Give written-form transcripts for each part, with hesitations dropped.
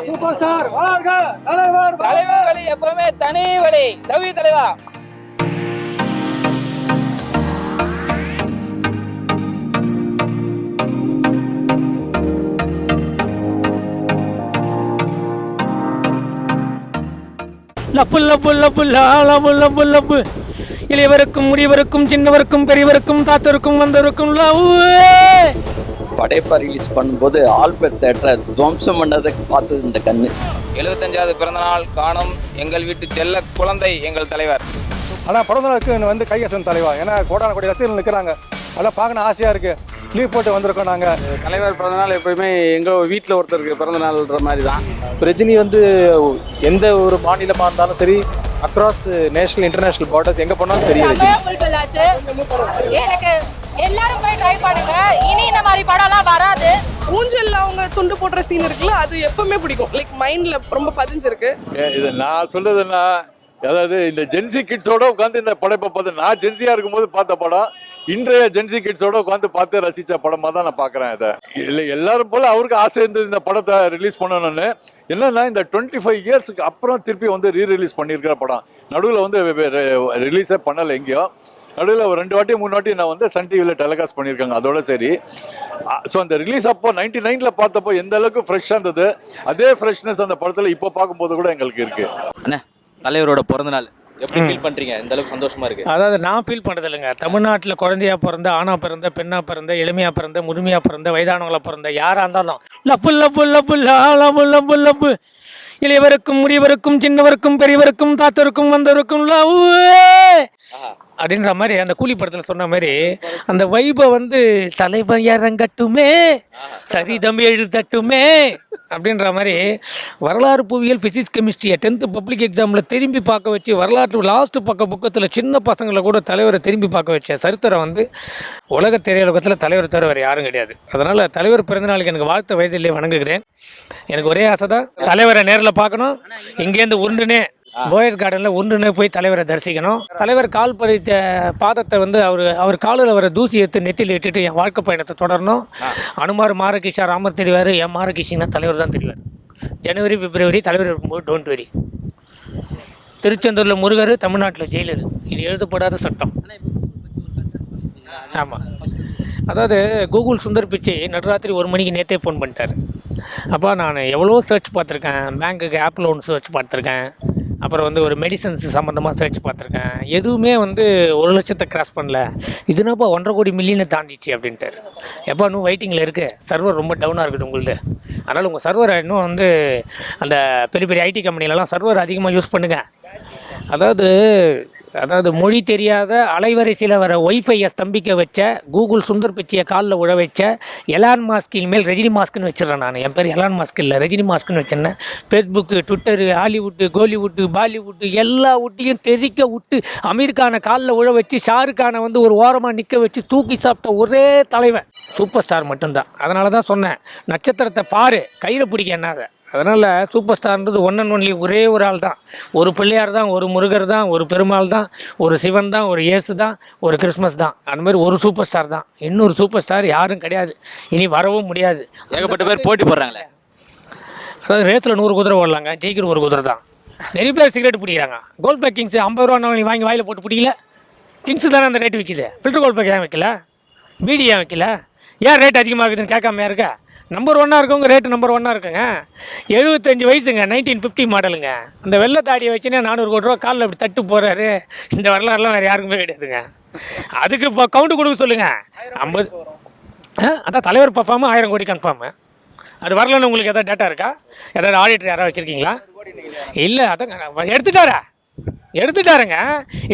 Super star வாழ்க தலைவர் தலைவர் வழி எப்பவுமே தனி வழி தவி தலைவா. லப்பு லப்பு லப்பு லப்பு லப்பு லப்பு இளையவருக்கும் முடியவருக்கும் சின்னவருக்கும் பெரியவருக்கும் தாத்தருக்கும் வந்தவருக்கும் லவ். படைப்பா ரிலீஸ் பண்ணும்போது ஆல்பர்ட் தேட்டரை துவம்சம் பண்ணதை பார்த்தது இந்த கண்ணு. 75வது பிறந்தநாள் காணும் எங்கள் வீட்டு செல்ல குழந்தை எங்கள் தலைவர். ஆனால் பிறந்தநாளுக்கு வந்து கையசன் தலைவா, ஏன்னா கோடான கோடி ரசிகர்கள் நிற்கிறாங்க, அதெல்லாம் பார்க்கணும் ஆசையாக இருக்குது. லீவ் போட்டு வந்திருக்கோம் நாங்கள். தலைவர் பிறந்தநாள் எப்பயுமே எங்கள் வீட்டில் ஒருத்தருக்கு பிறந்தநாள்ன்ற மாதிரி தான். ரஜினி வந்து எந்த ஒரு மாநிலமாக இருந்தாலும் சரி, அக்ராஸ் நேஷனல் இன்டர்நேஷனல் பார்டர்ஸ் எங்கே போனாலும் சரி. எனக்கு எல்லாரும் போய் ட்ரை பண்ணுங்க, இனி இந்த மாதிரி படம்லாம் வராது. ஊஞ்சல்ல அவங்க துண்டு போடுற சீன் இருக்குல்ல, அது எப்பவுமே பிடிக்கும். லைக் மைண்ட்ல ரொம்ப பதிஞ்சிருக்கு. இது நான் சொல்றதுன்னா, அதாவது இந்த ஜென்சி கிட்ஸோட உட்காந்து இந்த படைப்பை பார்த்து, நான் ஜென்சியா இருக்கும்போது பார்த்த படம் இன்றைய ஜென்சி கிட்ஸோட உட்காந்து பார்த்து ரசிச்ச படமா தான் நான் பார்க்குறேன். இதை இல்லை எல்லாரும் போல அவருக்கு ஆசை இருந்தது இந்த படத்தை ரிலீஸ் பண்ணணும்னு. என்னன்னா இந்த 25 இயர்ஸுக்கு அப்புறம் திருப்பி வந்து ரீரிலீஸ் பண்ணியிருக்கிற படம். நடுவில் வந்து ரிலீஸே பண்ணலை எங்கேயோ. நடுவில் ஒரு 2 வாட்டி 3 வாட்டி நான் வந்து சன் டிவியில் டெலிகாஸ்ட் பண்ணியிருக்காங்க, அதோட சரி. ஸோ அந்த ரிலீஸ் அப்போ 99ல் பார்த்தப்போ எந்த அளவுக்கு ஃப்ரெஷ்ஷாக இருந்தது, அதே ஃப்ரெஷ்னஸ் அந்த படத்தில் இப்போ பார்க்கும்போது கூட எங்களுக்கு இருக்கு. அண்ணா, தலைவரோட பிறந்தநாள் எப்படி ஃபீல் பண்றீங்க? இந்த அளவுக்கு சந்தோஷமா இருக்கு. அதாவது நான் ஃபீல் பண்ணுறது இல்லைங்க. தமிழ்நாட்டில் குழந்தையா பிறந்த, ஆணா பிறந்த, பெண்ணா பிறந்த, எளிமையா பிறந்த, முதுமையா பிறந்த, வயதானவங்களா பிறந்த யாரா இருந்தாலும் லப்பு லப்பு லப்பு லப்பு லப்பு லப்பு இளையவருக்கும் முடியவருக்கும் சின்னவருக்கும் பெரியவருக்கும் தாத்தருக்கும் வந்தவருக்கும் லவ் அப்படின்ற மாதிரி அந்த கூலி படத்தில் சொன்ன மாதிரி அந்த வைபை வந்து தலைவன் இறங்கட்டுமே சரிதம் எழுதட்டுமே அப்படின்ற மாதிரி வரலாறு புவியியல் ஃபிசிக்ஸ் கெமிஸ்ட்ரியை 10th பப்ளிக் எக்ஸாமில் திரும்பி பார்க்க வச்சு, வரலாற்று லாஸ்ட்டு பக்கத்தில் சின்ன பசங்களை கூட தலைவரை திரும்பி பார்க்க வச்ச சரித்திரம் வந்து உலக திரையுலகத்தில் தலைவர் தவிர வேறு யாரும் கிடையாது. அதனால் தலைவர் பிறந்தநாளுக்கு எனக்கு வாழ்த்த வயதிலே வணங்குகிறேன். எனக்கு ஒரே ஆசை தான், தலைவரை நேரில் பார்க்கணும். இங்கேருந்து உருண்டுனே போயஸ் கார்டனில் ஒன்றுனே போய் தலைவரை தரிசிக்கணும். தலைவர் கால் பதித்த பாதத்தை வந்து அவர் காலில் வர தூசி எடுத்து நெத்தியில் இட்டுட்டு என் வாழ்க்கை பயணத்தை தொடரணும். அனுமார் மாரகிஷா ராமர் தெரிவார், என் மாரகிஷின்னா தலைவர் தான் தெரிவார். ஜனவரி பிப்ரவரி தலைவர் இருக்கும்போது டோன்ட் வெரி. திருச்செந்தூரில் முருகர், தமிழ்நாட்டில் ஜெயிலர். இது எழுதப்படாத சட்டம். ஆமாம், அதாவது கூகுள் சுந்தர் பிச்சை நடுராத்திரி 1 மணிக்கு நேற்றே ஃபோன் பண்ணிட்டார். அப்போ நான் எவ்வளோ சர்ச் பார்த்துருக்கேன், பேங்க்குக்கு ஆப் லோன் சர்ச் பார்த்துருக்கேன், அப்புறம் வந்து ஒரு மெடிசன்ஸ் சம்மந்தமாக சர்ச் பார்த்துருக்கேன். எதுவுமே வந்து 1 லட்சத்தை கிராஸ் பண்ணல. இதுனாப்பா 1.5 கோடி மில்லியனை தாண்டிச்சு அப்படின்ட்டார். எப்போ இன்னும் வெயிட்டிங்கில் இருக்குது, சர்வர் ரொம்ப டவுனாக இருக்குது உங்களுது. அதனால் உங்கள் சர்வரை இன்னும் வந்து அந்த பெரிய பெரிய ஐடி கம்பெனிலலாம் சர்வர் அதிகமாக யூஸ் பண்ணுங்கள். அதாவது மொழி தெரியாத அலைவரிசையில் வர ஒய்ஃபையை ஸ்தம்பிக்க வச்ச கூகுள் சுந்தர் பிச்சையை காலில் உழ வச்ச எலான் மாஸ்கின் மேல் ரஜினி மாஸ்க்குன்னு வச்சிடறேன் நான். என் பேர் எலான் மாஸ்க் இல்லை, ரஜினி மாஸ்க்குன்னு வச்சிருந்தேன். Facebook, Twitter, Hollywood, Kollywood, Bollywood எல்லா விட்டையும் தெரிக்க விட்டு அமீர்கானை காலில் உழ வச்சு ஷாருக்கானை வந்து ஒரு ஓரமாக நிற்க வச்சு தூக்கி சாப்பிட்ட ஒரே தலைவன் சூப்பர் ஸ்டார் மட்டும்தான். அதனால தான் சொன்னேன், நட்சத்திரத்தை பாரு, கையில் பிடிக்க என்னாத. அதனால் சூப்பர் ஸ்டார்ன்றது ஒன் அண்ட் ஒன்லி ஒரே ஒரு ஆள் தான். ஒரு பிள்ளையார் தான், ஒரு முருகர் தான், ஒரு பெருமாள் தான், ஒரு சிவன் தான், ஒரு இயேசு தான், ஒரு கிறிஸ்மஸ் தான். அந்த மாதிரி ஒரு சூப்பர் ஸ்டார் தான். இன்னொரு சூப்பர் ஸ்டார் யாரும் கிடையாது, இனி வரவும் முடியாது. ஏகப்பட்ட பேர் போட்டி போடுறாங்களே. அதாவது ரேத்தில் 100 குதிரை ஓடலாங்க, ஜெயிக்கிற ஒரு குதிரை தான். நிறைய பேர் சிகரெட் பிடிக்கிறாங்க. கோல்ட் பேக் கிங்ஸ் 50 ரூபா நீ வாங்கி வாயில் போட்டு பிடிக்கல. கிங்ஸ் தானே அந்த ரேட்டு விற்கிது. ஃபில்டர் கோல்ட் பேக் ஏன் வைக்கல, பீடி ஏன் வைக்கல, ஏன் ரேட் அதிகமாக இருக்குதுன்னு கேட்காமையா இருக்கா? நம்பர் 1 இருக்கவங்க ரேட்டு நம்பர் 1 இருக்குங்க. 75 வயசுங்க, 1950 மாடலுங்க. அந்த வெள்ளை தாடியை வச்சுன்னா 400 கோடி ரூபா காலில் அப்படி தட்டு போகிறாரு. இந்த வரலாறுலாம் வேறு யாருக்குமே கிடையாதுங்க. அதுக்கு இப்போ கவுண்ட் கொடுக்க சொல்லுங்கள். 50 அதான் தலைவர் பர்ஃபார்மு 1000 கோடி கன்ஃபார்மு. அது வரலன்னு உங்களுக்கு எதாவது டேட்டா இருக்கா? ஏதாவது ஆடிட்டர் யாராவது வச்சுருக்கீங்களா? இல்லை, அதான் எடுத்துட்டாருங்க.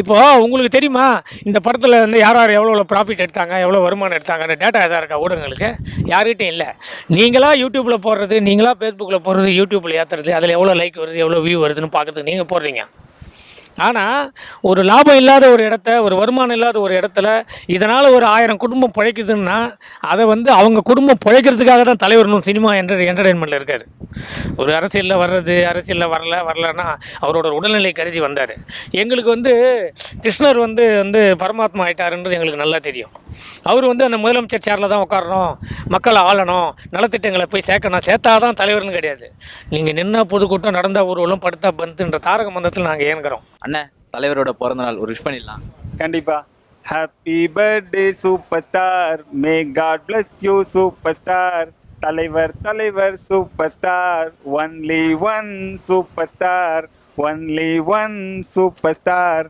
இப்போது உங்களுக்கு தெரியுமா இந்த படத்தில் வந்து யார் எவ்வளோ ப்ராஃபிட் எடுத்தாங்க, எவ்வளோ வருமானம் எடுத்தாங்கன்னு டேட்டா எதாவது இருக்கா ஊடகங்களுக்கு? யார்கிட்டையும் இல்லை. நீங்களாக யூடியூப்பில் போடுறது, நீங்களாக ஃபேஸ்புக்கில் போடுறது, யூடியூப்பில் ஏற்றுறது, அதில் எவ்வளோ லைக் வருது, எவ்வளோ வியூ வருதுன்னு பார்க்குறதுக்கு நீங்கள் போடுறீங்க. ஆனால் ஒரு லாபம் இல்லாத ஒரு இடத்த, ஒரு வருமானம் இல்லாத ஒரு இடத்துல இதனால் ஒரு 1000 குடும்பம் பிழைக்குதுன்னா அதை வந்து அவங்க குடும்பம் பிழைக்கிறதுக்காக தான் தலைவர் சினிமா என்டர்டெயின்மெண்ட்டில் இருக்கார். ஒரு அரசியலில் வர்றது, அரசியலில் வரலன்னா அவரோட உடல்நிலை கருதி வந்தார். எங்களுக்கு வந்து கிருஷ்ணர் வந்து பரமாத்மா ஆயிட்டாருன்றது எங்களுக்கு நல்லா தெரியும். அவர் வந்து அந்த முதலமைச்சர் சேரில் தான் உட்காரணும், மக்களை ஆளணும், நலத்திட்டங்களை போய் சேர்த்தாதான் தலைவர்னு கிடையாது. நீங்கள் நின்னா பொதுக்கூட்டம், நடந்தா ஊர்வலம், படுத்தா பந்துன்ற தாரக மந்திரத்தில் நாங்கள் ஏங்குறோம். அண்ணன் தலைவரோட பிறந்த நாள் ஒரு விஷ் பண்ணிடலாம். கண்டிப்பா. Happy birthday super star, may God bless you super star. தலைவர் தலைவர் super star, only one super star, only one super star.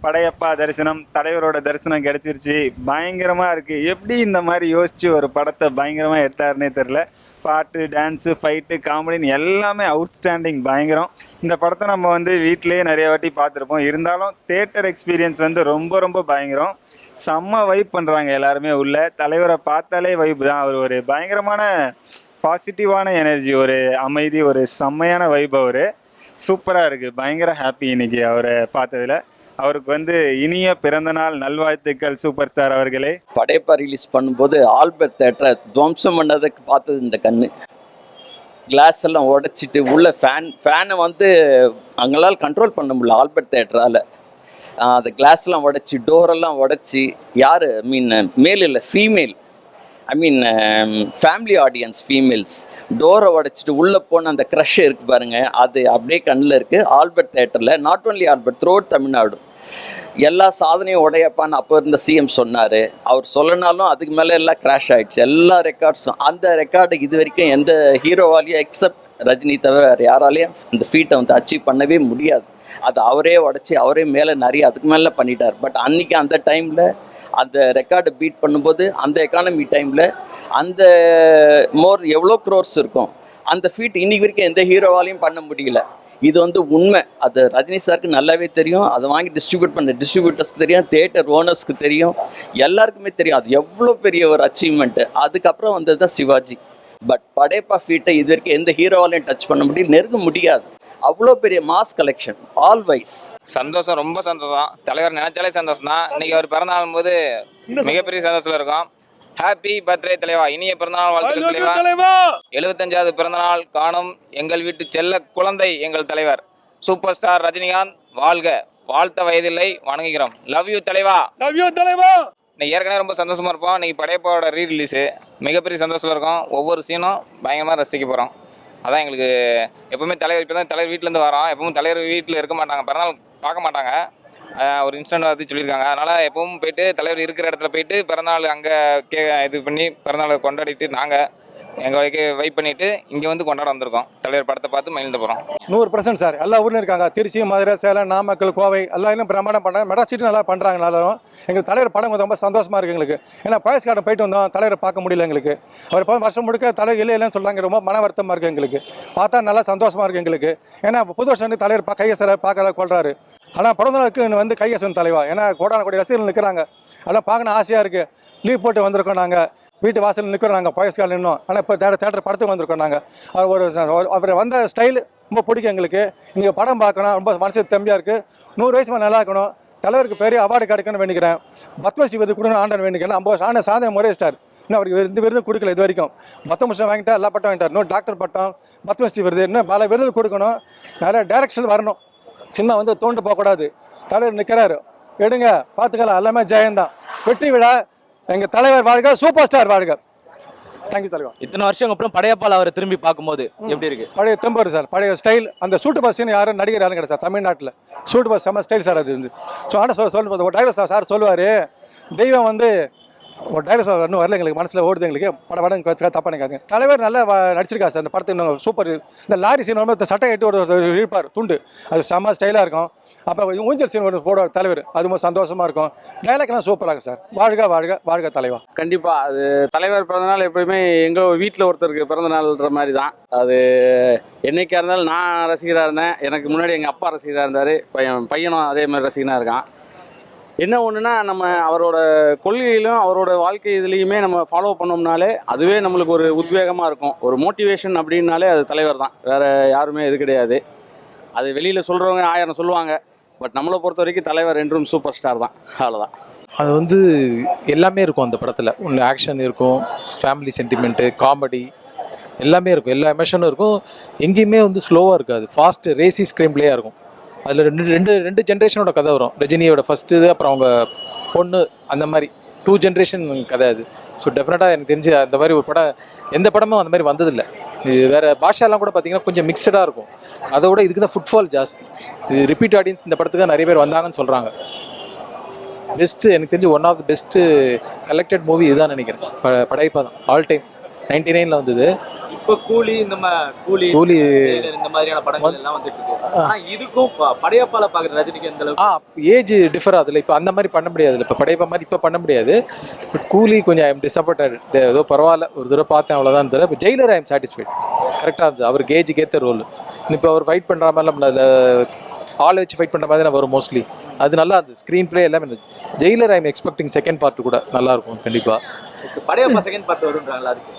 Padayappa தரிசனம், தலைவரோட தரிசனம் கிடைச்சிருச்சு. பயங்கரமாக இருக்குது. எப்படி இந்த மாதிரி யோசித்து ஒரு படத்தை பயங்கரமாக எடுத்தாருன்னே தெரில. பாட்டு, டான்ஸு, ஃபைட்டு, காமெடின்னு எல்லாமே அவுட்ஸ்டாண்டிங், பயங்கரம். இந்த படத்தை நம்ம வந்து வீட்டிலேயே நிறைய வாட்டி பார்த்துருப்போம். இருந்தாலும் தேட்டர் எக்ஸ்பீரியன்ஸ் வந்து ரொம்ப ரொம்ப பயங்கரம். செம்ம வைப் பண்ணுறாங்க எல்லாருமே உள்ள. தலைவரை பார்த்தாலே வைப் தான். அவர் ஒரு பயங்கரமான பாசிட்டிவான எனர்ஜி, ஒரு அமைதி, ஒரு செம்மையான வைப். அவர் சூப்பராக இருக்குது. பயங்கர ஹாப்பி இன்னைக்கு அவரை பார்த்ததில். அவருக்கு வந்து இனிய பிறந்தநாள் நல்வாழ்த்துக்கள் சூப்பர் ஸ்டார் அவர்களே. படையப்பா ரிலீஸ் பண்ணும்போது ஆல்பர்ட் தேட்டரை துவம்சம் பண்ணதுக்கு பார்த்தது இந்த கண்ணு. கிளாஸ் எல்லாம் உடைச்சிட்டு உள்ள ஃபேனை வந்து அங்களால் கண்ட்ரோல் பண்ண முடியல ஆல்பர்ட் தேட்டரால். அந்த கிளாஸ்லாம் உடைச்சி, டோரெல்லாம் உடைச்சி, யார் மேல் இல்லை ஃபீமேல், ஃபேமிலி ஆடியன்ஸ் ஃபீமேல்ஸ் டோரை உடைச்சிட்டு உள்ளே போன அந்த க்ரஷ் இருக்குது பாருங்கள், அது அப்படியே கண்ணில் இருக்குது. ஆல்பர்ட் தேட்டரில், not only Albert, through out Tamil Nadu எல்லா சாதனையும் உடையப்பான்னு அப்போ இருந்த சிஎம் சொன்னார். அவர் சொல்லனாலும் அதுக்கு மேலே எல்லாம் கிராஷ் ஆகிடுச்சு, எல்லா ரெக்கார்ட்ஸும். அந்த ரெக்கார்டு இது வரைக்கும் எந்த ஹீரோவாலையும் எக்ஸப்ட் ரஜினி தவிர வேறு யாராலையும் அந்த ஃபீட்டை வந்து அச்சீவ் பண்ணவே முடியாது. அது அவரே உடச்சி அவரே மேலே நிறைய அதுக்கு மேலே பண்ணிட்டார். பட் அன்றைக்கி அந்த டைமில் அந்த ரெக்கார்டை பீட் பண்ணும்போது அந்த எக்கானமி டைமில் அந்த எவ்வளோ க்ரோர்ஸ் இருக்கும், அந்த ஃபீட் இன்றைக்கி வரைக்கும் எந்த ஹீரோவாலையும் பண்ண முடியல. இது வந்து உண்மை. அது ரஜினி சாருக்கு நல்லாவே தெரியும். அதை வாங்கி டிஸ்ட்ரிபியூட் பண்ண டிஸ்ட்ரிபியூட்டர்ஸ்க்கு தெரியும், தியேட்டர் ஓனர்ஸ்க்கு தெரியும், எல்லாருக்குமே தெரியும் அது எவ்வளோ பெரிய ஒரு அச்சீவ்மெண்ட்டு. அதுக்கப்புறம் வந்தது தான் சிவாஜி. பட் படையப்பா ஃபீட்டை இது வரைக்கும் எந்த ஹீரோவாலையும் டச் பண்ண முடியும், நெருங்க முடியாது. அவ்வளோ பெரிய மாஸ் கலெக்ஷன் ஆல்வைஸ். சந்தோஷம், ரொம்ப சந்தோஷம். தலைவர் நினைச்சாலே சந்தோஷம் தான். இன்னைக்கு அவர் பிறந்தநாள் போது மிகப்பெரிய சந்தோஷத்தில் இருக்கும். ஹாப்பி பர்த்டே தலைவா, இனிய பிறந்தநாள் வாழ்த்துக்கள் தலைவா. 75வது பிறந்தநாள் காணும் எங்கள் வீட்டு செல்ல குழந்தை எங்கள் தலைவர் சூப்பர் ஸ்டார் ரஜினிகாந்த் வாழ்க. வாழ்த்த வயதில்லை, வணங்குகிறோம். லவ் யூ தலைவா. லவ் யூ தலைவா. இன்னைக்கு ஏற்கனவே ரொம்ப சந்தோஷமா இருப்போம். இன்னைக்கு படையப்பாவோட ரீரிலீஸு மிகப்பெரிய சந்தோஷத்தில் இருக்கும். ஒவ்வொரு சீனும் பயங்கரமாக ரசிக்க போகிறோம். அதான் எங்களுக்கு எப்பவுமே தலைவர். இப்போ தான் தலைவர் வீட்டிலேருந்து வரோம். எப்பவும் தலைவர் வீட்டில் இருக்க மாட்டாங்க, பிறநாள் பார்க்க மாட்டாங்க. ஒரு இன்ஸ்டன்ட் வந்து சொல்லியிருக்காங்க. அதனால் எப்பவும் போயிட்டு தலைவர் இருக்கிற இடத்துல போயிட்டு பிறநாள் அங்கே இது பண்ணி பிறநாள் கொண்டாடிட்டு நாங்கள் எங்கள் வெயிட் பண்ணிவிட்டு இங்கே வந்து கொண்டாட வந்திருக்கோம். தலைவர் படத்தை பார்த்து மகிழ்ந்து போகிறோம். 100% சார். எல்லா ஊர்லையும் இருக்காங்க. திருச்சி, மதுரை, சேலம், நாமக்கல், கோவை எல்லாம் பிரமாண்டம் பண்ணுறாங்க. மெட்ராஸ் சிட்டி நல்லா பண்ணுறாங்க. எல்லாரும் எங்களுக்கு தலைவர் படம் ரொம்ப சந்தோஷமாக இருக்குது எங்களுக்கு. ஏன்னா பயஸ் கார்டன் போயிட்டு வந்தோம், தலைவரை பார்க்க முடியல எங்களுக்கு. அவர் வருஷம் முழுக்க தலைவர் இல்லைன்னு சொல்கிறாங்க. ரொம்ப மன வருத்தமாக இருக்குது எங்களுக்கு. பார்த்தா நல்லா சந்தோஷமாக இருக்குது எங்களுக்கு. ஏன்னா புது வருஷம் தலைவர் கையசரை பார்க்கல கொள்றாரு. ஆனால் பிறந்தநாளுக்கு வந்து கையசன் தலைவா. ஏன்னா கோடான கோடி ரசிகர்கள் நிற்கிறாங்க. அதெல்லாம் பார்க்கணும் ஆசையாக இருக்குது. லீவ் போட்டு வந்திருக்கோம். நாங்கள் வீட்டு வாசல் நிற்கிறோம். நாங்கள் பயஸ்கால் நின்னோம். ஆனால் இப்போ தேட்டர் படத்துக்கு வந்திருக்கோம். நாங்கள் அவர் வந்த ஸ்டைல் ரொம்ப பிடிக்கும் எங்களுக்கு. இன்றைக்கி படம் பார்க்கணும், ரொம்ப மனசு தம்பியாக இருக்குது. 100 வயசு நல்லா இருக்கணும். தலைவருக்கு பெரிய அவார்டு கிடைக்கணும்னு வேண்டிக்கிறேன். பத்மஸ்ரீ விருது கொடுக்கணும் ஆண்டன்னு வேண்டிக்கிறேன். 50 வருஷம் ஆன சாதனை முறை ஸ்டார். இன்னும் அவருக்கு இந்த விருது கொடுக்கல இது வரைக்கும். 10 வருஷம் வாங்கிட்டார், எல்லா பட்டம் வாங்கிட்டார். இன்னும் டாக்டர் பட்டம், பத்மஸ்ரீ விருது, இன்னும் பல விருது கொடுக்கணும். நிறைய டைரக்ஷன் வரணும். சினிமா வந்து தோண்டு போகக்கூடாது. தலைவர் நிற்கிறாரு, எடுங்க பார்த்துக்கலாம். எல்லாமே ஜெயந்தான். வெற்றி விழா. எங்கள் தலைவர் வாழ்க, சூப்பர் ஸ்டார் வாழ்க. தேங்க்யூ தலைவர். இத்தனை வருஷம் அப்புறம் படையப்பால் அவரை திரும்பி பார்க்கும்போது எப்படி இருக்கு? பழைய தெம்பர் சார், பழைய ஸ்டைல். அந்த சூட்டு பஸ்ன்னு யாரும் நடிகர் யாரும் கிடையாது சார் தமிழ்நாட்டில். சூட்டு பஸ் செம்ம ஸ்டைல் சார். அது இருந்து ஸோ ஆனால் சொல்லும்போது ஒரு டைலாக் சார் சொல்லுவார், தெய்வம் வந்து ஒரு டைலாக் சார் இன்னும் வரல எங்களுக்கு, மனசில் ஓடுது எங்களுக்கு. படம் தப்பாக நினைக்காதுங்க. தலைவர் நல்லா நடிச்சிருக்காரு சார். அந்த படத்தை இன்னும் சூப்பர். இந்த லாரி சீன் வந்து சட்டை எட்டு ஒரு இழுப்பார் துண்டு, அது செம்ம ஸ்டைலாக இருக்கும். அப்போ ஊஞ்சல் சீன் ஒரு போடுவார் தலைவர், அது ரொம்ப சந்தோஷமாக இருக்கும். டைலாக்லாம் சூப்பராக இருக்கும் சார். வாழ்க வாழ்க வாழ்க தலைவா. கண்டிப்பாக அது தலைவர் பிறந்தநாள் எப்பயுமே எங்கள் வீட்டில் ஒருத்தருக்கு பிறந்தநாள்ன்ற மாதிரி தான். அது என்னைக்காக இருந்தாலும் நான் ரசிகராக இருந்தேன். எனக்கு முன்னாடி எங்கள் அப்பா ரசிகராக இருந்தார். பையனும் அதே மாதிரி ரசிகனாக இருக்கான். என்ன ஒன்றுனா, நம்ம அவரோட கொள்கையிலும் அவரோட வாழ்க்கை இதுலேயுமே நம்ம ஃபாலோ பண்ணோம்னாலே அதுவே நம்மளுக்கு ஒரு உத்வேகமாக இருக்கும். ஒரு மோட்டிவேஷன் அப்படின்னாலே அது தலைவர் தான், வேறு யாருமே இது கிடையாது. அது வெளியில் சொல்கிறவங்க 1000 சொல்லுவாங்க. பட் நம்மளை பொறுத்த வரைக்கும் தலைவர் என்றும் சூப்பர் ஸ்டார் தான். அவ்வளோதான். அது வந்து எல்லாமே இருக்கும் அந்த படத்தில். ஒன்று ஆக்ஷன் இருக்கும், ஃபேமிலி சென்டிமெண்ட்டு, காமெடி எல்லாமே இருக்கும். எல்லா எமோஷனும் இருக்கும். எங்கேயுமே வந்து ஸ்லோவாக இருக்காது. ஃபாஸ்ட்டு ரேசி ஸ்க்ரீன் பிளேயாக இருக்கும். அதில் ரெண்டு ஜென்ரேஷனோட கதை வரும். ரஜினியோட ஃபஸ்ட்டு இது, அப்புறம் அவங்க பொண்ணு, அந்த மாதிரி 2 ஜென்ரேஷன் கதை அது. ஸோ டெஃபினட்டாக எனக்கு தெரிஞ்சு அந்த மாதிரி ஒரு படம் எந்த படமும் அந்த மாதிரி வந்ததில்லை. இது வேறு பாஷாலாம் கூட பார்த்தீங்கன்னா கொஞ்சம் மிக்சடாக இருக்கும். அதோட இதுக்கு தான் ஃபுட்ஃபால் ஜாஸ்தி. இது ரிப்பீட் ஆடியன்ஸ் இந்த படத்துக்கு தான் நிறைய பேர் வந்தாங்கன்னு சொல்கிறாங்க. பெஸ்ட்டு எனக்கு தெரிஞ்சு one of the best collected movie இதுதான் நினைக்கிறேன். படையப்பா தான் ஆல் டைம் 99ல் வந்தது. இப்போ கூலி கூலி இந்த மாதிரியான படங்கள் எல்லாம் வந்துட்டு இருக்கு. ஆனா இதுக்கும் படையப்பால பாக்குற ரஜினிக்கு எந்த அளவுக்கு ஏஜ் டிஃபர் ஆகுதுல. இப்போ அந்த மாதிரி பண்ண முடியாதுல்ல. இப்போ படையப்பா மாதிரி இப்போ பண்ண முடியாது. இப்போ கூலி கொஞ்சம் ஐ எம் டிசப்பாயிண்டட். ஏதோ பரவாயில்ல, ஒரு தடவை பார்த்தேன் அவ்வளோதான் தவிர. இப்போ ஜெயிலர் ஐ எம் சாட்டிஸ்ஃபைட். கரெக்டாக இருந்தது அவருக்கு ஏஜுக்கு ஏற்ற ரோல். இப்போ அவர் ஃபைட் பண்ணுற மாதிரிலாம் அதில் ஆளை வச்சு ஃபைட் பண்ணுற மாதிரி தான் வரும் மோஸ்ட்லி. அது நல்லா இருந்தது. ஸ்க்ரீன் பிளே எல்லாமே இருந்தது. Jailer I am expecting second part கூட நல்லாயிருக்கும் கண்டிப்பாக. படையப்பா செகண்ட் பார்ட் வரும்ன்றாங்களா? அதுக்கு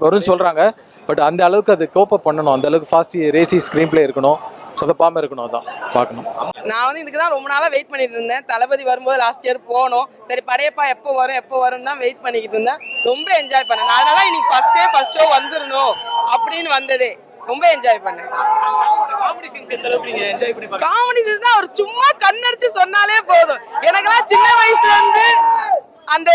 வரும்னு சொல்கிறாங்க. பட் அந்த அளவுக்கு அது கோப்பப் பண்ணணும். அந்த அளவுக்கு ஃபாஸ்ட் ரேசி ஸ்க்ரீன் பிளே இருக்கணும். சொதப்பாமல் இருக்கணும். அதான் பார்க்கணும். நான் வந்து இதுக்கு தான் ரொம்ப நாளாக வெயிட் பண்ணிட்டு இருந்தேன். தளபதி வரும்போது லாஸ்ட் இயர் போனோம். சரி படையப்பா எப்போ வரும் தான் வெயிட் பண்ணிக்கிட்டு இருந்தேன். ரொம்ப என்ஜாய் பண்ணேன். நான் அதனால இன்னைக்கு ஃபர்ஸ்ட் ஷோ வந்துடணும் அப்படின்னு வந்ததே. ரொம்ப என்ஜாய் பண்ணேன். காமெடி சீன்ஸ் எந்த அளவுக்கு நீங்க என்ஜாய் பண்ணி பாருங்க. காமெடி சீன்ஸ் தான் அவர் சும்மா கண்ணடிச்சு சொன்னாலே போதும். எனக்கெல்லாம் சின்ன வயசுல இருந்து அந்த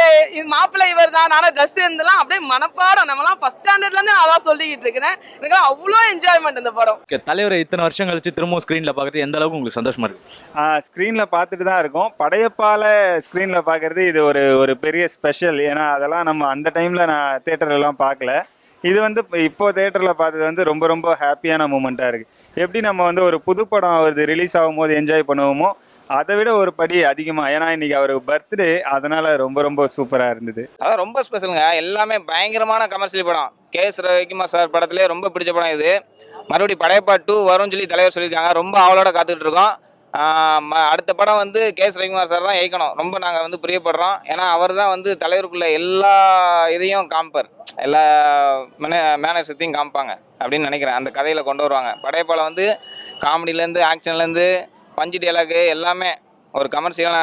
மாப்பிள்ளை இவர் தான் நானும் ட்ரெஸ் இருந்தெல்லாம் அப்படியே மனப்பாடம். நம்மலாம் ஃபர்ஸ்ட் ஸ்டாண்டர்ட்ல இருந்து அதான் சொல்லிக்கிட்டு இருக்கிறேன். எனக்கு அவ்வளோ என்ஜாய்மெண்ட் இந்த படம். தலைவரை இத்தனை வருஷம் கழிச்சு திரும்ப ஸ்க்ரீன்ல பார்க்கறது எந்த அளவுக்கு உங்களுக்கு சந்தோஷமா இருக்கு? ஸ்க்ரீனில் பார்த்துட்டு தான் இருக்கோம். படையப்பால ஸ்க்ரீனில் பார்க்குறது இது ஒரு பெரிய ஸ்பெஷல். ஏன்னா அதெல்லாம் நம்ம அந்த டைமில் நான் தேட்டர்லாம் பார்க்கல. இது வந்து இப்போ தேட்டரில் பார்த்தது வந்து ரொம்ப ரொம்ப ஹாப்பியான மூமெண்ட்டாக இருக்குது. எப்படி நம்ம வந்து ஒரு புது படம் வருது ரிலீஸ் ஆகும்போது என்ஜாய் பண்ணுவோமோ அதை விட ஒரு படி அதிகமாக. ஏன்னா இன்னைக்கு அவருக்கு பர்த்டே, அதனால ரொம்ப ரொம்ப சூப்பராக இருந்தது. அதான் ரொம்ப ஸ்பெஷலுங்க. எல்லாமே பயங்கரமான கமர்ஷியல் படம். கேஎஸ் ரவிக்குமார் சார் படத்துலேயே ரொம்ப பிடிச்ச படம் இது. மறுபடியும் படையப்பா 2 வரும்னு சொல்லி தலைவர் சொல்லியிருக்காங்க. ரொம்ப ஆவலோட காத்துக்கிட்டு இருக்கோம். அடுத்த படம் வந்து கேஎஸ் ரவிக்குமார் சார் தான் இயக்கணும். ரொம்ப நாங்கள் வந்து பிரியப்படுறோம். ஏன்னா அவர் தான் வந்து தலைவருக்குள்ள எல்லா இதையும் காமிப்பார். எல்லா மேனர்ஸத்தையும் காமிப்பாங்க அப்படின்னு நினைக்கிறேன். அந்த கதையில் கொண்டு வருவாங்க. படையப்பால வந்து காமெடியிலேருந்து ஆக்ஷன்லேருந்து பஞ்சு டயலாகு எல்லாமே ஒரு கமர்ஷியலான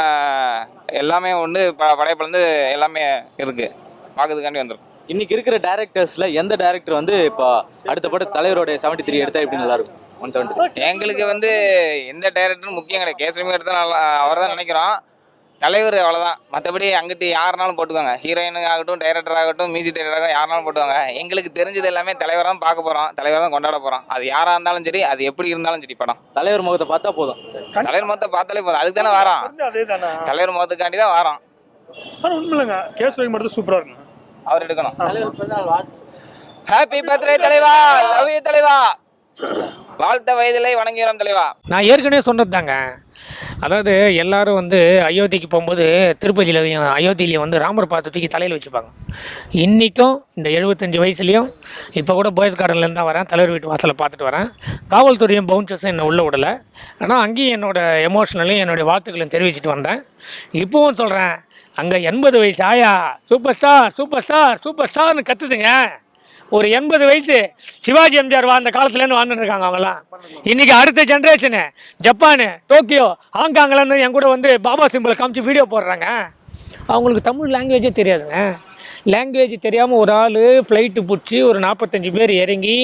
எல்லாமே ஒன்று படையப்பாலேருந்து எல்லாமே இருக்குது. பார்க்கறதுக்காண்டி வந்துருக்கும். இன்னைக்கு இருக்கிற டேரக்டர்ஸ்ல எந்த டேரக்டர் வந்து இப்போ அடுத்த படம் தலைவரோட 73 எடுத்தா எப்படி நல்லா இருக்கும்? 170 எங்களுக்கு வந்து எந்த டைரக்டரும் முக்கியம் கிடையாது. கேசரி எடுத்தால் நல்லா அவர் தான் நினைக்கிறோம். தலைவர் அவ்வளோதான். மற்றபடி அங்கிட்டு யாருனாலும் போட்டுக்கோங்க. ஹீரோயினுக்கு ஆகட்டும், டைரக்டர் ஆகட்டும், மியூசிக் டைரக்டர் ஆகட்டும், யாருனாலும் போட்டுவாங்க. எங்களுக்கு தெரிஞ்சது எல்லாமே தலைவர் தான் பார்க்க போகிறோம். தலைவர் தான் கொண்டாட போகிறோம். அது யாராக இருந்தாலும் சரி, அது எப்படி இருந்தாலும் சரி. படம் தலைவர் முகத்தை பார்த்தா போதும். தலைவர் முகத்தை பார்த்தாலே போதும். அதுக்கு தானே வரோம். தலைவர் முகத்துக்காண்டி தான் வரோம். உண்மையிலங்க கேஸ் மட்டும் சூப்பராக இருக்கும். அவர் எடுக்கணும். ஹாப்பி பர்த்டே தலைவா, லவ் யூ தலைவா, வாழ்த்த வயதிலே வணங்குகிறோம் தலைவா. நான் ஏற்கனவே சொன்னது தாங்க. அதாவது எல்லாரும் வந்து அயோத்திக்கு போகும்போது திருப்பதியிலையும் அயோத்தியிலையும் வந்து ராமர் பார்த்து தூக்கி தலையில் வச்சுப்பாங்க. இன்றைக்கும் இந்த 75 வயசுலேயும் இப்போ கூட பாய்ஸ் கார்டன்லேருந்து தான் வரேன். தலைவர் வீட்டு வாசலை பார்த்துட்டு வரேன். காவல்துறையும் பவுன்சர்ஸும் என்னை உள்ளே விடலை. ஆனால் அங்கேயும் என்னோடய எமோஷனலையும் என்னுடைய வாழ்த்துக்களையும் தெரிவிச்சுட்டு வந்தேன். இப்போவும் சொல்கிறேன், அங்கே 80 வயசு ஆயா super star super star super ஸ்டார்னு கற்றுதுங்க. ஒரு 80 வயசு சிவாஜி எம்ஜிஆர் அந்த காலத்துலேருந்து வாழ்ந்துட்டு இருக்காங்க. அவங்களாம் இன்றைக்கி அடுத்த ஜென்ரேஷனு ஜப்பானு டோக்கியோ ஹாங்காங்லேருந்து என் கூட வந்து பாபா சிம்பிளை காமிச்சு வீடியோ போடுறாங்க. அவங்களுக்கு தமிழ் லாங்குவேஜே தெரியாதுங்க. லாங்குவேஜ் தெரியாமல் ஒரு ஆள் ஃப்ளைட்டு பிடிச்சி ஒரு 45 பேர் இறங்கி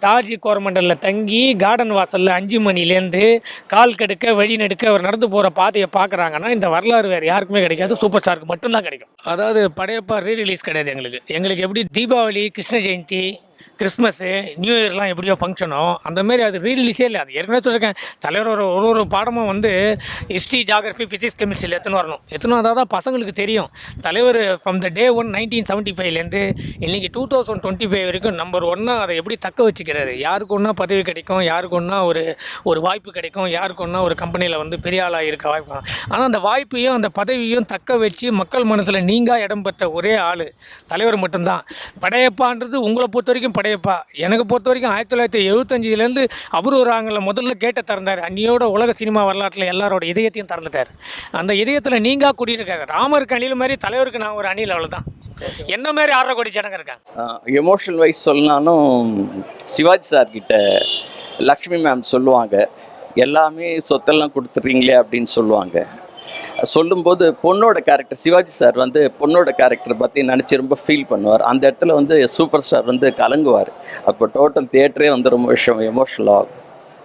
தாஜி கோரமண்டலில் தங்கி கார்டன் வாசலில் 5 மணிலேருந்து கால் கெடுக்க வழி நெடுக்க அவர் நடந்து போகிற பாதையை பார்க்குறாங்கன்னா இந்த வரலாறு வேறு யாருக்குமே கிடைக்காது. சூப்பர் ஸ்டாருக்கு மட்டும்தான் கிடைக்கும். அதாவது படையப்பா ரீரிலீஸ் கிடையாது. எங்களுக்கு எப்படி தீபாவளி, கிருஷ்ண ஜெயந்தி, கிறிஸ்மஸ்ஸு, நியூ இயர்லாம் எப்படியோ ஃபங்க்ஷனோ அந்தமாரி அது ரீரிலீஸே இல்லை. அது ஏற்கனவே சொல்லியிருக்கேன். தலைவர் ஒரு பாடமும் வந்து ஹிஸ்ட்ரி, ஜாகிரஃபி, ஃபிசிக்ஸ், கெமிஸ்ட்ரியில் எத்தனை வந்தால் தான் பசங்களுக்கு தெரியும். தலைவர் ஃப்ரம் த டே 1 1975லேருந்து இன்றைக்கி 2025 வரைக்கும் நம்பர் 1 அதை எப்படி தக்க வச்சுக்கிறாரு. யாருக்கு ஒன்றா பதவி கிடைக்கும், யாருக்கு ஒன்றா ஒரு வாய்ப்பு கிடைக்கும், யாருக்கு ஒன்றா ஒரு கம்பெனியில் வந்து பெரிய ஆளாக இருக்க வாய்ப்பு. ஆனால் அந்த வாய்ப்பையும் அந்த பதவியும் தக்க வச்சு மக்கள் மனசில் நீங்காக இடம் பெற்ற ஒரே ஆள் தலைவர் மட்டும்தான். படையப்பான்றது உங்களை பொறுத்த வரைக்கும் படையப்பா. எனக்கு பொறுத்த வரைக்கும் 1975லேருந்து அவர் ஒரு ஆங்கில முதல்ல கேட்ட திறந்தார். அன்னியோட உலக சினிமா வரலாற்றில் எல்லாரோட இதயத்தையும் திறந்துட்டார். அந்த இதயத்தில் நீங்கா கூட்டியிருக்காரு. ராமருக்கு அணில் மாதிரி தலைவருக்கு நான் ஒரு அணில், அவ்வளோதான். என்ன மாதிரி 6.5 கோடி ஜனங்க இருக்காங்க. எமோஷனல் வைஸ் சொல்லனாலும் சிவாஜி சார் கிட்ட லக்ஷ்மி மேம் சொல்லுவாங்க, எல்லாமே சொத்தெல்லாம் கொடுத்துட்றீங்களே அப்படின்னு சொல்லுவாங்க. சொல்லும்போது பொண்ணோட கேரக்டர், சிவாஜி சார் வந்து பொண்ணோட கேரக்டரை பற்றி நினச்சி ரொம்ப ஃபீல் பண்ணுவார். அந்த இடத்துல வந்து சூப்பர் ஸ்டார் வந்து கலங்குவார். அப்போ டோட்டல் தியேட்டரே வந்து ரொம்ப விஷயம் எமோஷனல் ஆகும்.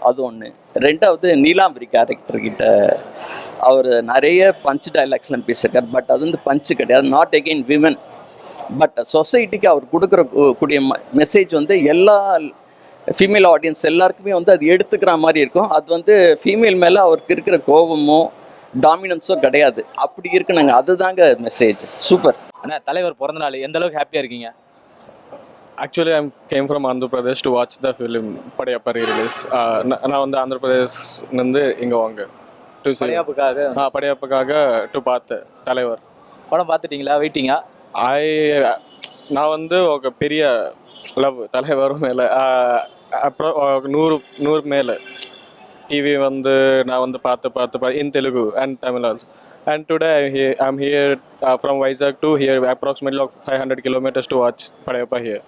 அது ஒன்று. ரெண்டாவது நீலாம்பரி கேரக்டர்கிட்ட அவர் நிறைய பஞ்ச் டைலாக்ஸ்லாம் பேசியிருக்கார். பட் அது வந்து பஞ்சு கிடையாது, நாட் அகெயின் விமன். பட் சொசைட்டிக்கு அவர் கொடுக்குற கூடிய மெசேஜ் வந்து எல்லா ஃபீமேல் ஆடியன்ஸ் எல்லாருக்குமே வந்து அது எடுத்துக்கிற மாதிரி இருக்கும். அது வந்து ஃபீமேல் மேலே அவருக்கு இருக்கிற கோபமோ டாமினன்ஸோ கிடையாது, அப்படி இருக்குனாங்க. அதுதாங்க மெசேஜ். சூப்பர். அண்ணா தலைவர் பிறந்த நாள் எந்த அளவுக்கு ஹாப்பியா இருக்கீங்க? Actually, I came from Andhra Pradesh to watch the film Padayappa re-release. நான் வந்து ஆந்திர பிரதேஷ்லேருந்து இங்கே வாங்க டு படையாப்புக்காக படையப்புக்காக டு பார்த்து தலைவர் படம் பார்த்துட்டீங்களா? வெயிட்டிங்கா? நான் வந்து ஒரு பெரிய லவ் தலைவர் மேலே அப்புறம் 100 மேலே டிவி வந்து நான் வந்து பார்த்து in Telugu and Tamil also. And today I'm here from Vizag to here, approximately 500 kilometers to watch Padayappa here.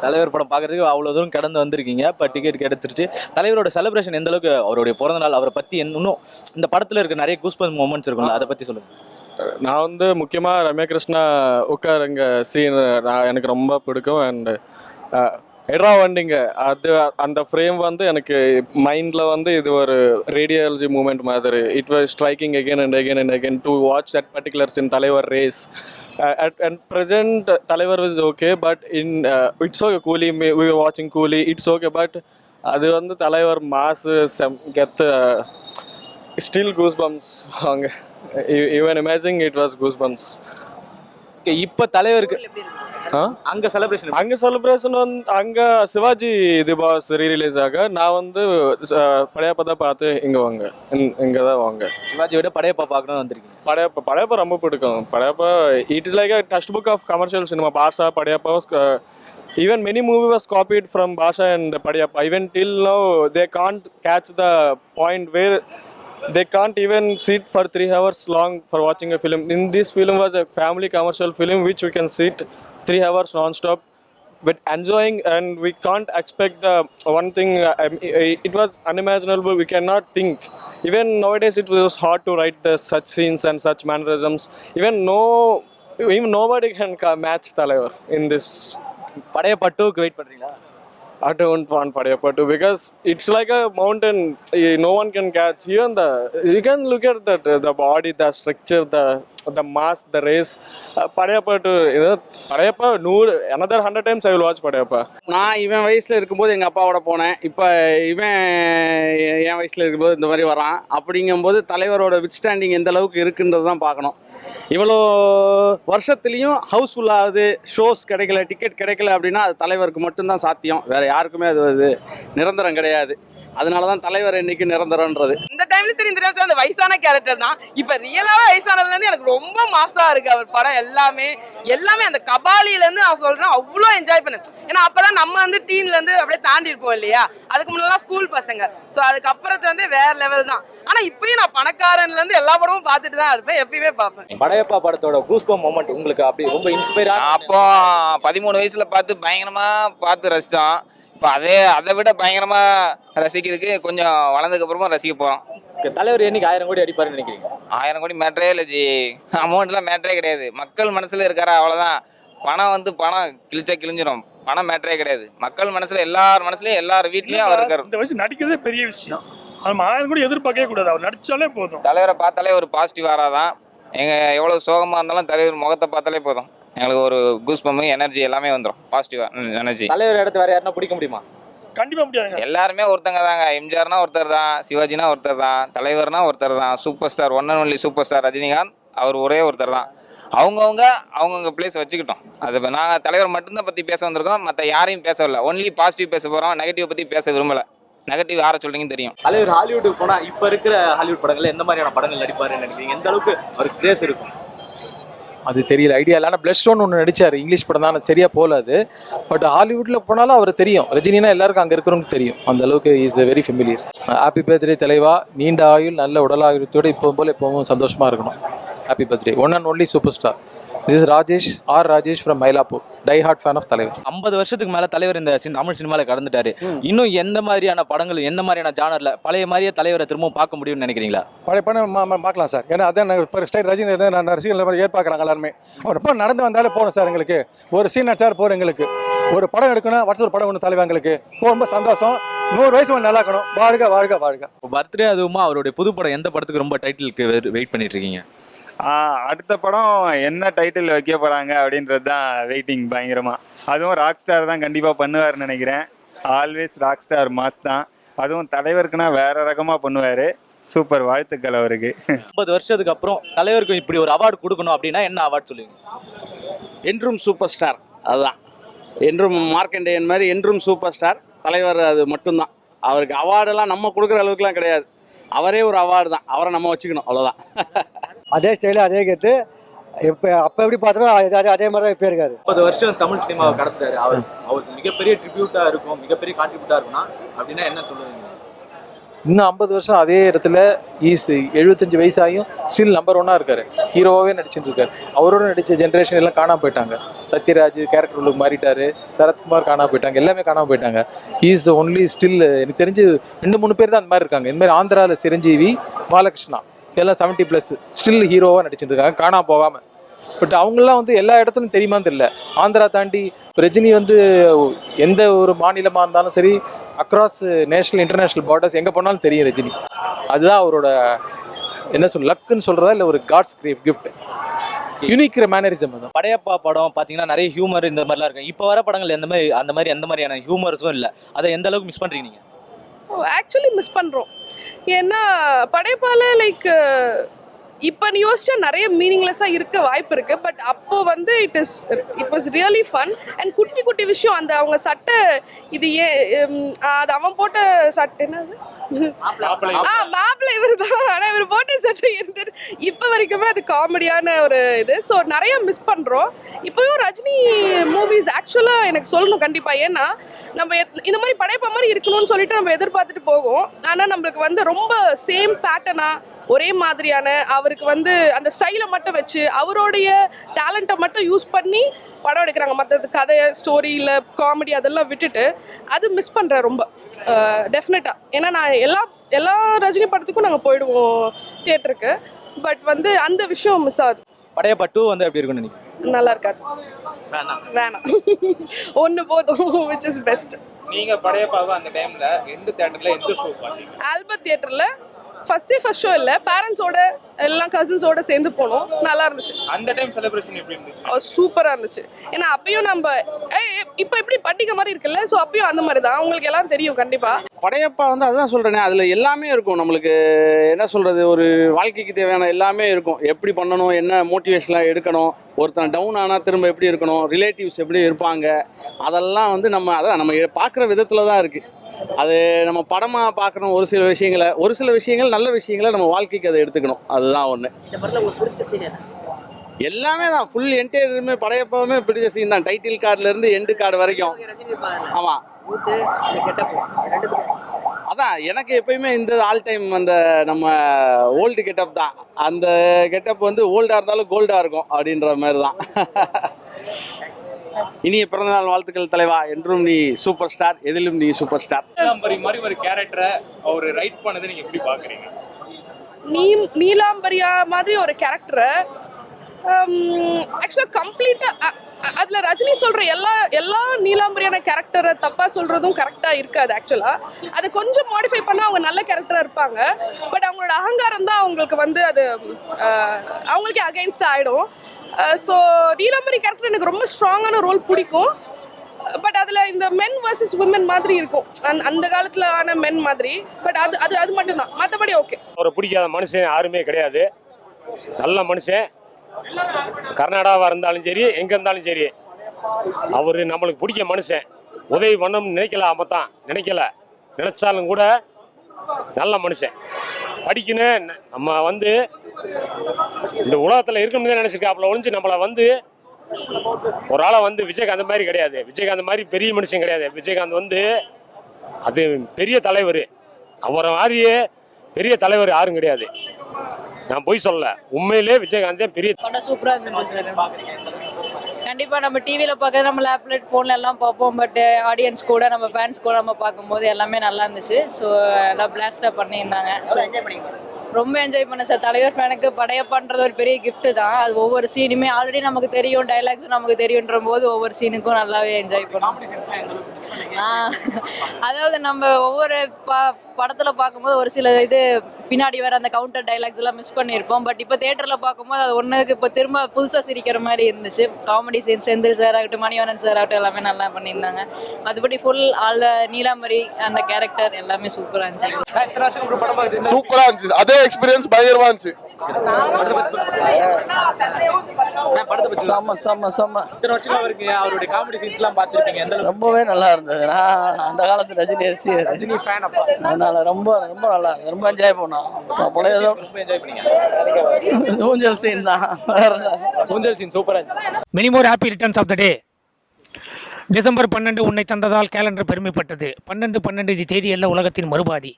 தலைவர் படம் பார்க்கறதுக்கு அவ்வளோ தூரம் கடந்து வந்திருக்கீங்க. இப்போ டிக்கெட் கிடைச்சிருச்சு. தலைவரோட செலிப்ரேஷன் எந்த அளவுக்கு, அவருடைய பிறந்த நாள், அவரை பற்றி இன்னும் இந்த படத்தில் இருக்க நிறைய கூஸ்பல்ஸ் மூமெண்ட்ஸ் இருக்கும்ல, அதை பற்றி சொல்லுங்கள். நான் வந்து முக்கியமாக ரம்யா கிருஷ்ணா உட்காருங்க சீன் எனக்கு ரொம்ப பிடிக்கும். அண்ட் எட்ரா வண்டிங்க அது அந்த ஃப்ரேம் வந்து எனக்கு மைண்டில் வந்து இது ஒரு ரேடியாலஜி மூமெண்ட் மாதிரி. It was striking again and again to watch that particular scene தலைவர் ரேஸ். At present தலைவர் was okay, but in it's okay. Coolie, we were watching Coolie, it's okay, but அது வந்து தலைவர் மாஸ் கெத்து still goosebumps. Even imagining it was goosebumps. இப்போ தலைவருக்கு அங்கே celebration வந்து அங்கே சிவாஜி இது பாஸ் ரீரிலீஸ் ஆக நான் வந்து படையப்பா தான் பார்த்து இங்கே தான் வாங்க. சிவாஜியோட படையப்பா பார்க்கணும் வந்திருக்கீங்க. படையப்பா ரொம்ப பிடிக்கும். Padayappa it is like a textbook of commercial cinema. Baasha Padayappa even many movie was copied from Basha and Padayappa. Even till now they can't catch the point where they can't even sit for 3 hours long for watching a film. In this film was a family commercial film which we can sit 3 hours non-stop but enjoying, and we can't expect the one thing. It was unimaginable. We cannot think. Even nowadays it was hard to write such scenes and such mannerisms. Even nobody can match Talavar in this. Padayappa 2க்கு wait பண்ணுறீங்களா? I don't want Padayappa 2 because it's like a mountain. No one can catch. Even you can look at that, the body, the structure, the mass, the race. Padayappa 2, Padayappa 100, another 100 times I will watch Padayappa. நான் இவன் வயசில் இருக்கும்போது எங்கள் அப்பாவோட போனேன். இப்போ இவன் என் வயசில் இருக்கும்போது இந்த மாதிரி வரான். அப்படிங்கும்போது தலைவரோட வித்ஸ்டாண்டிங் எந்த அளவுக்கு இருக்குன்றது தான் பார்க்கணும். இவ்வளோ வருஷத்துலேயும் ஹவுஸ்ஃபுல் ஆகுது, ஷோஸ் கிடைக்கல, டிக்கெட் கிடைக்கல அப்படின்னா அது தலைவருக்கு மட்டும்தான் சாத்தியம். வேறு யாருக்குமே அது நிரந்தரம் கிடையாது. அதனால தான் தலைவர் இன்னைக்கு நிரந்தரம்ன்றது. இந்த டைம்ல சரி, இந்த டைம்ல அந்த வயசான கேரக்டர் தான். இப்ப ரியலாவே வயசானதுல இருந்து எனக்கு ரொம்ப மாசா இருக்கு அவர் படம். எல்லாமே அந்த கபாலில இருந்து நான் சொல்றேன் அவ்வளோ என்ஜாய் பண்ணேன். ஏன்னா அப்பதான் நம்ம வந்து டீன்ல இருந்து அப்படியே தாண்டி இருப்போம் இல்லையா. அதுக்கு முன்னெல்லாம் ஸ்கூல் பசங்க. ஸோ அதுக்கப்புறத்துல இருந்து வேற லெவல் தான். ஆனா இப்பயும் நான் பணக்காரன்ல இருந்து எல்லா படமும் பார்த்துட்டு தான் இருப்பேன், எப்பயுமே பார்ப்பேன். படையப்பா படத்தோட கூஸ்பம் மொமெண்ட் உங்களுக்கு அப்படி ரொம்ப இன்ஸ்பயர். அப்போ 13 வயசுல பார்த்து பயங்கரமா பார்த்து ரசித்தோம். இப்போ அதை விட பயங்கரமா ரசிக்கிறதுக்கு கொஞ்சம் வளர்ந்ததுக்கு அப்புறமா ரசிக்க போறோம். தலைவர் என்னைக்கு 1000 கோடி அடிப்பாருன்னு நினைக்கிறீங்க? 1000 கோடி மேட்டரே இல்லை ஜி. அமௌண்ட்லாம் மேட்டரே கிடையாது. மக்கள் மனசுல இருக்காரா அவ்வளவுதான். பணம் கிழிஞ்சிடும். பணம் மேட்டரே கிடையாது. மக்கள் மனசுல எல்லார் மனசுலயும் எல்லார் வீட்லயும் அவர் இருக்காரு. இந்த வயசு நடிக்கிறதே பெரிய விஷயம். அது 1000 கோடி எதிர்பார்க்கவே கூடாது. அவர் நடிச்சாலே போதும். தலைவரை பார்த்தாலே ஒரு பாசிட்டிவ் ஆறாதான். எவ்வளவு சோகமா இருந்தாலும் தலைவர் முகத்தை பார்த்தாலே போதும், எங்களுக்கு ஒரு கூஸ்பம், எனர்ஜி எல்லாமே வந்துடும். பாசிட்டிவா எனர்ஜி. தலைவர் இடத்து வேற யாருன்னா பிடிக்க முடியுமா? கண்டிப்பா முடியாது. எல்லாருமே ஒருத்தங்க தாங்க. எம்ஜிஆர்னா ஒருத்தர் தான், சிவாஜினா ஒருத்தர் தான், தலைவர்னா ஒருத்தர் தான், super star, one and only super star Rajinikanth அவர் ஒரே ஒருத்தர் தான். அவங்கவுங்க பிளேஸ் வச்சுக்கிட்டோம். அது நாங்கள் தலைவர் மட்டும்தான் பற்றி பேச வந்திருக்கோம். மற்ற யாரையும் பேசவில்லை. ஒன்லி பாசிட்டிவ் பேச போகிறோம். நெகட்டிவ் பற்றி பேச விரும்பலை. நெகட்டிவ் யாரை சொல்றீங்கன்னு தெரியும். தலைவர் ஹாலிவுட்டுக்கு போனால் இப்போ இருக்கிற ஹாலிவுட் படங்கள் எந்த மாதிரியான படங்கள் நடிப்பாருன்னு நினைக்கிறீங்க? எந்த அளவுக்கு அவருக்கு கிரேஸ் இருக்கும்? அது தெரியல, ஐடியா இல்லை. ஆனால் பிளட் ஸ்டோன் ஒன்று நடித்தார், இங்கிலீஷ் படம் தான், சரியாக போகல அது. பட் ஹாலிவுட்டில் போனாலும் அவர் தெரியும். ரஜினினா எல்லாருக்கும் அங்கே இருக்கிறவங்களுக்கு தெரியும். அந்த அளவுக்கு is very familiar. Happy birthday தலைவா, நீண்ட ஆயுள், நல்ல உடல் ஆரோக்கியத்தோடு இப்போவும் போல் எப்பவும் சந்தோஷமாக இருக்கணும். Happy birthday. One and only super star. This Rajesh from Mylapore, die hard fan of தலைவர். 50 வருஷத்துக்கு மேலே தலைவர் இந்த தமிழ் சினிமாவில் கடந்துட்டாரு. இன்னும் எந்த மாதிரியான படங்கள், எந்த மாதிரியான ஜானரில் பழைய மாதிரியே தலைவரை திரும்பவும் பார்க்க முடியும்னு நினைக்கிறீங்களா? பழைய படம் பார்க்கலாம் சார். ஏன்னா அதான் இப்போ ஸ்டைல் ரஜினி நான் ரசிகர்கள் ஏற்பார்க்குறாங்க எல்லாருமே. அவர் எப்போ நடந்து வந்தாலே போகணும் சார். எங்களுக்கு ஒரு சீன் நடிச்சார் போகிறோம். எங்களுக்கு ஒரு படம் எடுக்கணும், வருஷம் ஒரு படம் ஒன்று தலைவர் எங்களுக்கு ரொம்ப சந்தோஷம். 100 வயசு நல்லா இருக்கணும். வாழ்க வாழ்க வாழ்க. பர்த்டே அதுவுமா அவருடைய புது படம் எந்த படத்துக்கு ரொம்ப டைட்டிலுக்கு வெயிட் பண்ணிட்டு இருக்கீங்க? அடுத்த படம் என்ன டைட்டில் வைக்க போகிறாங்க அப்படின்றது தான் வெயிட்டிங் பயங்கரமாக. அதுவும் ராக் ஸ்டார் தான் கண்டிப்பாக பண்ணுவார்னு நினைக்கிறேன். ஆல்வேஸ் ராக் ஸ்டார் மாஸ் தான். அதுவும் தலைவருக்குன்னா வேற ரகமாக பண்ணுவார். சூப்பர், வாழ்த்துக்கள் அவருக்கு. 50 வருஷத்துக்கு அப்புறம் தலைவருக்கு இப்படி ஒரு அவார்டு கொடுக்கணும் அப்படின்னா என்ன அவார்டு சொல்லுவீங்க? என்றும் சூப்பர் ஸ்டார், அதுதான். என்றும் மார்க்கண்டேயன் மாதிரி என்றும் சூப்பர் ஸ்டார் தலைவர், அது மட்டும்தான். அவருக்கு அவார்டெல்லாம் நம்ம கொடுக்குற அளவுக்குலாம் கிடையாது. அவரே ஒரு அவார்டு தான். அவரை நம்ம வச்சுக்கணும், அவ்வளோதான். அதே ஸ்டைலு அதே கெத்து. இப்போ அப்போ எப்படி பார்த்தோமோ அதே மாதிரி தான் இப்போ இருக்காரு. 50 வருஷம் தமிழ் சினிமாவை கடத்துறாரு. அவருக்கு மிகப்பெரிய ட்ரிபியூட்டாக இருக்கும், மிகப்பெரிய கான்ட்ரிபியூட்டாக இருக்கும்னா அப்படின்னா என்ன சொல்லுவீங்க? இன்னும் 50 வருஷம் அதே இடத்துல 75 வயசாகியும் ஸ்டில் நம்பர் 1 இருக்காரு. ஹீரோவாகவே நடிச்சுட்டு இருக்காரு. அவரோட நடித்த ஜென்ரேஷன் எல்லாம் காணாம போயிட்டாங்க. சத்யராஜ் கேரக்டர் உள்ளுக்கு மாறிட்டாரு. சரத்குமார் காணாம போயிட்டாங்க. எல்லாமே காணாம போயிட்டாங்க. ஹீஸ் ஒன்லி ஸ்டில் எனக்கு தெரிஞ்சு 2-3 பேர் தான் அந்த மாதிரி இருக்காங்க. இந்த மாதிரி ஆந்திராவில் சிரஞ்சீவி, பாலகிருஷ்ணா எல்லாம் 70+ ஸ்டில் ஹீரோவாக நடிச்சுட்டு இருக்காங்க காணாம போகாமல். பட் அவங்களாம் வந்து எல்லா இடத்துலையும் தெரியுமான்னு தெரியல. ஆந்திரா தாண்டி ரஜினி வந்து எந்த ஒரு மாநிலமாக இருந்தாலும் சரி, அக்ராஸ் நேஷனல் இன்டர்நேஷ்னல் பார்டர்ஸ் எங்கே போனாலும் தெரியும் ரஜினி. அதுதான் அவரோட என்ன லக்குன்னு சொல்கிறதா இல்லை ஒரு காட்ஸ் கிஃப்ட். யூனிக் மேனரிசம் தான். படையப்பா படம் பார்த்தீங்கன்னா நிறைய ஹியூமர் இந்த மாதிரிலாம் இருக்கும். இப்போ வர படங்கள் எந்த மாதிரியான ஹியூமர்ஸும் இல்லை. அதை எந்த அளவுக்கு மிஸ் பண்ணுறீங்க நீங்கள்? ஆக்சுவலி மிஸ் பண்ணுறோம். ஏன்னா படைப்பால லைக் இப்போ நீ யோசிச்சா நிறைய மீனிங்லெஸ்ஸாக இருக்க வாய்ப்பு இருக்குது. பட் அப்போ வந்து it was really fun. And குட்டி குட்டி விஷயம், அந்த அவங்க சட்டை இது அது அவன் போட்ட சட்டை என்னது மாப்பிள்ளை இவர் தான். ஆனால் இவர் போட்ட சட்டை இருந்துட்டு இப்போ வரைக்குமே அது காமெடியான ஒரு இது. ஸோ நிறைய மிஸ் பண்ணுறோம். இப்போயும் ரஜினி மூவிஸ் ஆக்சுவலாக எனக்கு சொல்லணும் கண்டிப்பாக. ஏன்னா நம்ம இந்த மாதிரி படைப்பா மாதிரி இருக்கணும்னு சொல்லிட்டு நம்ம எதிர்பார்த்துட்டு போவோம். ஆனால் நம்மளுக்கு வந்து ரொம்ப சேம் பேட்டர்னாக ஒரே மாதிரியான அவருக்கு வந்து அந்த ஸ்டைலை மட்டும் வச்சு அவருடைய டேலண்ட்டை மட்டும் யூஸ் பண்ணி படம் எடுக்கிறாங்க. மற்றது கதை ஸ்டோரி இல்லை காமெடி அதெல்லாம் விட்டுட்டு அது மிஸ் பண்ணுறேன் ரொம்ப டெஃபினட்டாக. ஏன்னா நான் எல்லா ரஜினி படத்துக்கும் நாங்கள் போயிடுவோம் தியேட்டருக்கு. பட் வந்து அந்த விஷயம் மிஸ் ஆகுது. படையப்பா 2 வந்து எப்படி இருக்குன்னு நினைக்கிறேன்? நல்லா இருக்காது, வேணாம். ஒன்று போதும், விச் இஸ் பெஸ்ட். நீங்கள் படையப்பாவை அந்த டைமில் எந்த தியேட்டரில் எந்த ஷோ பார்த்தீங்க? ஆல்பர்ட் தியேட்டரில் ஃபர்ஸ்ட் ஷோ இல்லை, பேரண்ட்ஸோட எல்லாம் கசின்ஸோட சேர்ந்து போனோம். நல்லா இருந்துச்சு. அந்த டைம் செலிப்ரேஷன் எப்படி இருந்துச்சு? சூப்பராக இருந்துச்சு. ஏன்னா அப்பயும் நம்ம இப்போ எப்படி பண்டிகை மாதிரி இருக்குல்ல, ஸோ அப்பயும் அந்த மாதிரி தான். உங்களுக்கு எல்லாம் தெரியும் கண்டிப்பாக. படையப்பா வந்து அதுதான் சொல்கிறேனே, அதில் எல்லாமே இருக்கும். நம்மளுக்கு என்ன சொல்கிறது, ஒரு வாழ்க்கைக்கு தேவையான எல்லாமே இருக்கும். எப்படி பண்ணணும், என்ன மோட்டிவேஷன்லாம் எடுக்கணும், ஒருத்தன் டவுன் ஆனால் திரும்ப எப்படி இருக்கணும், ரிலேட்டிவ்ஸ் எப்படி இருப்பாங்க, அதெல்லாம் வந்து நம்ம பார்க்குற விதத்தில் தான் இருக்குது. அது நம்ம படமாக பார்க்கணும். ஒரு சில விஷயங்கள் நல்ல விஷயங்களை நம்ம வாழ்க்கைக்கு அதை எடுத்துக்கணும். அதுதான் ஒன்று. எல்லாமே தான் ஃபுல் என்டையருமே படையப்பாவுமே பிடிச்ச சீன் தான். டைட்டில் கார்டுலேருந்து எண்டு கார்டு வரைக்கும். ஆமாம், அதான் எனக்கு எப்பயுமே இந்த ஆல் டைம் அந்த நம்ம ஓல்டு கெட்டப் தான். அந்த கெட்டப் வந்து ஓல்டாக இருந்தாலும் கோல்டாக இருக்கும் அப்படின்ற மாதிரி தான். இனிய பிறந்தநாள் வாழ்த்துக்கள் தலைவா. என்றும் நீ சூப்பர் ஸ்டார், எதிலும் நீ சூப்பர் ஸ்டார். நீலாம்பரி மாதிரி ஒரு கேரக்டரை அவர் ரைட் பண்ணதை நீங்க எப்படி பாக்குறீங்க? நீலாம்பரியா மாதிரி ஒரு கேரக்டரை ஆக்சுவலாக கம்ப்ளீட்டாக அதில் ரஜினி சொல்கிற எல்லா நீலாம்பரியான கேரக்டரை தப்பாக சொல்கிறதும் கரெக்டாக இருக்காது. ஆக்சுவலாக அதை கொஞ்சம் மாடிஃபை பண்ணால் அவங்க நல்ல கேரக்டராக இருப்பாங்க. பட் அவங்களோட அகங்காரம் தான் அவங்களுக்கு வந்து அது அவங்களுக்கே அகைன்ஸ்டாக ஆகிடும். ஸோ நீலாம்பரி கேரக்டர் எனக்கு ரொம்ப ஸ்ட்ராங்கான ரோல் பிடிக்கும். பட் அதில் இந்த மென் வர்சஸ் விமன் மாதிரி இருக்கும், அந்த காலத்தில் ஆன மென் மாதிரி. பட் அது மட்டும்தான், மற்றபடி ஓகே. அவரை பிடிக்காத மனுஷன் யாருமே கிடையாது. நல்ல மனுஷன். கர்நாடகாவாக இருந்தாலும் சரி, எங்கே இருந்தாலும் சரி, அவர் நம்மளுக்கு பிடிக்க மனுஷன். உதவி பண்ணணும்னு நினைச்சாலும் கூட நல்ல மனுஷன். படிக்கணும், நம்ம வந்து இந்த உலகத்தில் இருக்கணும்னு தான் நினச்சிருக்காப்புல ஒழிஞ்சு நம்மளை வந்து ஒரு ஆளை வந்து விஜயகாந்த் மாதிரி கிடையாது. விஜயகாந்த் மாதிரி பெரிய மனுஷன் கிடையாது. விஜயகாந்த் வந்து அது பெரிய தலைவர். அவரை மாதிரியே பெரிய தலைவர் யாரும் கிடையாது. நான் போய் சொல்ல, உண்மையிலே விஜயகாந்த் பெரிய. சூப்பராக இருந்துச்சு சார். கண்டிப்பாக நம்ம டிவியில் பார்க்க, நம்ம லேப்லெட் ஃபோனில் எல்லாம் பார்ப்போம். பட் ஆடியன்ஸ் கூட, நம்ம ஃபேன்ஸ் கூட நம்ம பார்க்கும்போது எல்லாமே நல்லா இருந்துச்சு. ஸோ எல்லாம் பிளாஸ்டாக பண்ணியிருந்தாங்க. ஸோ என்ஜாய் பண்ணிக்கலாம். ரொம்ப என்ஜாய் பண்ணேன் சார். தலைவர் ஃபேனுக்கு படையப்பான்றது ஒரு பெரிய gift தான். அது ஒவ்வொரு சீனுமே ஆல்ரெடி நமக்கு தெரியும், டைலாக்ஸும் நமக்கு தெரியுன்ற போது ஒவ்வொரு சீனுக்கும் நல்லாவே என்ஜாய் பண்ணோம். அதாவது நம்ம ஒவ்வொரு படத்துல பார்க்கும்போது ஒரு சில இது பின்னாடி வர அந்த கவுண்டர் டைலாக்ஸ் எல்லாம் மிஸ் பண்ணியிருப்போம். பட் இப்போ தியேட்டர்ல பார்க்கும்போது அது ஒன்றுக்கு இப்போ திரும்ப புதுசாக சிரிக்கிற மாதிரி இருந்துச்சு. காமெடி சீன் செந்தில் சார் ஆகட்டும், மணிவண்ணன் சார் ஆகட்டும் எல்லாமே நல்லா பண்ணியிருந்தாங்க. மற்றபடி ஃபுல் ஆல் நீலாம்பரி அந்த கேரக்டர் எல்லாமே சூப்பராக இருந்துச்சு. சூப்பரா இருந்துச்சு. அதே எக்ஸ்பீரியன்ஸ் பயங்கரமா இருந்துச்சு. அவருடைய காமெடி சீன்ஸ்லாம் பார்த்துருப்பீங்க, ரொம்பவே நல்லா இருந்தது. நான் அந்த காலத்து ரஜினி ஃபேன். அப்பா அதனால ரொம்ப ரொம்ப நல்லா இருந்தது. ரொம்ப என்ஜாய் பண்ணோம். ரொம்ப என்ஜாய் பண்ணீங்க. ஊஞ்சல் சீன் தான். ஊஞ்சல் சீன் சூப்பரா இருந்துச்சு. Many more happy returns of the day. December 12 உன்னை தந்ததால் கேலண்டர் பெருமைப்பட்டது. 12 தேதி அல்ல உலகத்தின் மறுபாதி.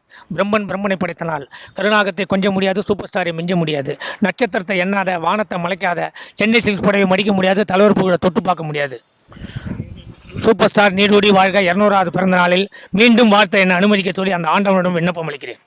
பிரம்மனை படைத்த நாள். கருணாகத்தை கொஞ்ச முடியாது, சூப்பர் ஸ்டாரை மிஞ்ச முடியாது. நட்சத்திரத்தை எண்ணாத, வானத்தை மலைக்காத, சென்னை சில்க்ஸ் புடவை மடிக்க முடியாது, தலைவர் புகழை தொட்டு பார்க்க முடியாது. சூப்பர் ஸ்டார் நீடூடி வாழ்க. 200வது பிறந்த நாளில் மீண்டும் வாழ்த்த என்னை அனுமதிக்க சொல்லி அந்த ஆண்டவனிடம் விண்ணப்பம் அளிக்கிறேன்.